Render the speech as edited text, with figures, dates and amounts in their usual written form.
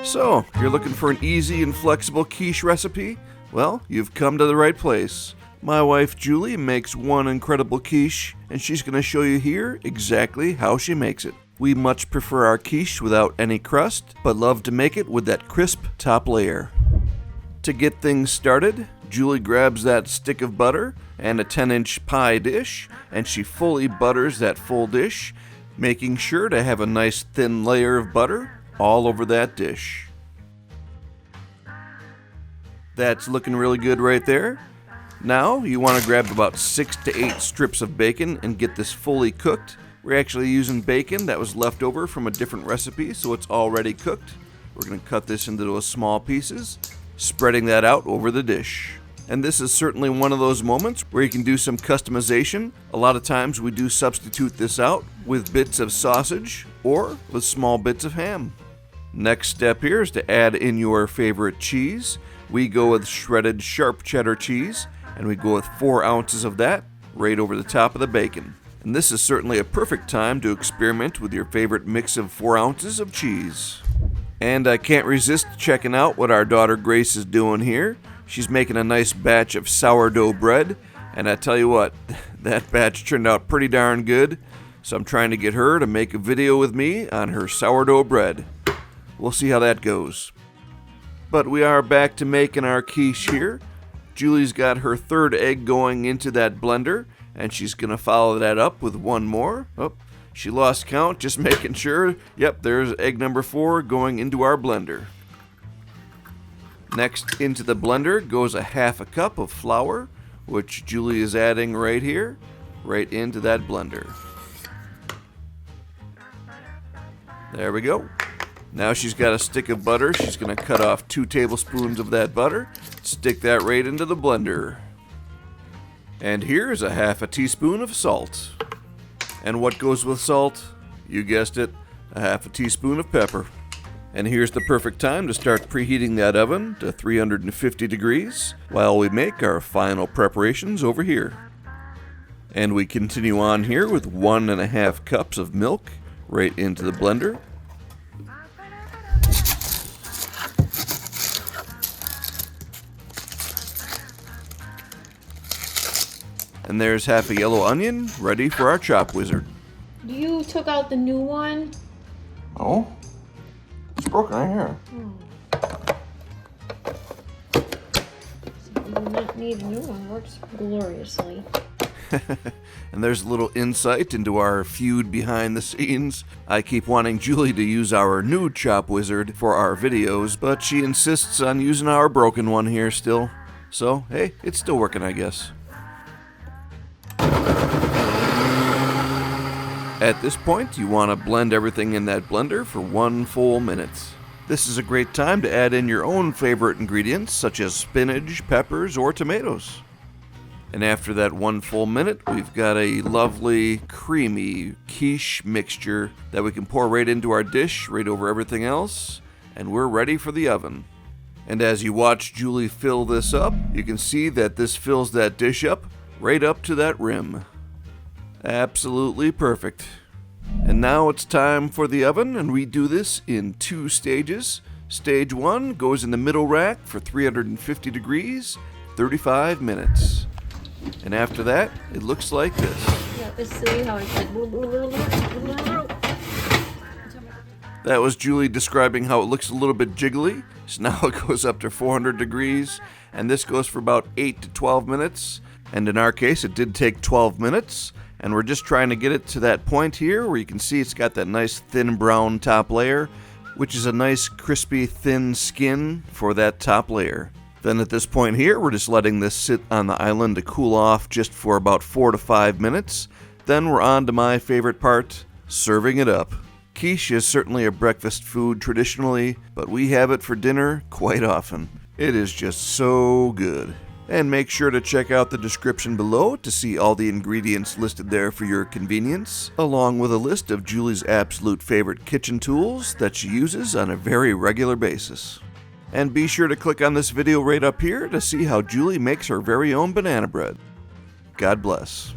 So, you're looking for an easy and flexible quiche recipe? Well, you've come to the right place. My wife Julie makes one incredible quiche, and she's going to show you here exactly how she makes it. We much prefer our quiche without any crust, but love to make it with that crisp top layer. To get things started, Julie grabs that stick of butter and a 10-inch pie dish, and she fully butters that full dish, making sure to have a nice thin layer of butter all over that dish. That's looking really good right there. Now you want to grab about 6 to 8 strips of bacon and get this fully cooked. We're actually using bacon that was left over from a different recipe, so it's already cooked. We're going to cut this into those small pieces, spreading that out over the dish. And this is certainly one of those moments where you can do some customization. A lot of times we do substitute this out with bits of sausage or with small bits of ham. Next step here is to add in your favorite cheese. We go with shredded sharp cheddar cheese, and we go with 4 ounces of that right over the top of the bacon. And this is certainly a perfect time to experiment with your favorite mix of 4 ounces of cheese. And I can't resist checking out what our daughter Grace is doing here. She's making a nice batch of sourdough bread, and I tell you what, that batch turned out pretty darn good. So I'm trying to get her to make a video with me on her sourdough bread. We'll see how that goes. But we are back to making our quiche here. Julie's got her 3rd egg going into that blender, and she's going to follow that up with 1 more. Oh, she lost count, just making sure. Yep, there's egg number 4 going into our blender. Next into the blender goes a 1/2 cup of flour, which Julie is adding right here, right into that blender. There we go. Now she's got a stick of butter. She's going to cut off 2 tablespoons of that butter, stick that right into the blender. And here's a 1/2 teaspoon of salt. And what goes with salt? You guessed it, a 1/2 teaspoon of pepper. And here's the perfect time to start preheating that oven to 350 degrees while we make our final preparations over here. And we continue on here with 1.5 cups of milk right into the blender. And there's 1/2 yellow onion ready for our chop wizard. You took out the new one? Oh, it's broken right here. So you do not need a new one. Works gloriously. And there's a little insight into our feud behind the scenes. I keep wanting Julie to use our new chop wizard for our videos, but she insists on using our broken one here still. So, hey, it's still working, I guess. At this point, you want to blend everything in that blender for 1 full minute. This is a great time to add in your own favorite ingredients, such as spinach, peppers, or tomatoes. And after that 1 full minute, we've got a lovely, creamy quiche mixture that we can pour right into our dish, right over everything else, and we're ready for the oven. And as you watch Julie fill this up, you can see that this fills that dish up right up to that rim. Absolutely perfect. And now it's time for the oven, and we do this in 2 stages. Stage 1 goes in the middle rack for 350 degrees, 35 minutes. And after that, it looks like this. Yeah, let's see how it's like. That was Julie describing how it looks a little bit jiggly. So now it goes up to 400 degrees, and this goes for about 8 to 12 minutes. And in our case, it did take 12 minutes. And we're just trying to get it to that point here where you can see it's got that nice thin brown top layer, which is a nice crispy thin skin for that top layer. Then at this point here, we're just letting this sit on the island to cool off just for about 4 to 5 minutes. Then we're on to my favorite part, serving it up. Quiche is certainly a breakfast food traditionally, but we have it for dinner quite often. It is just so good. And make sure to check out the description below to see all the ingredients listed there for your convenience, along with a list of Julie's absolute favorite kitchen tools that she uses on a very regular basis. And be sure to click on this video right up here to see how Julie makes her very own banana bread. God bless.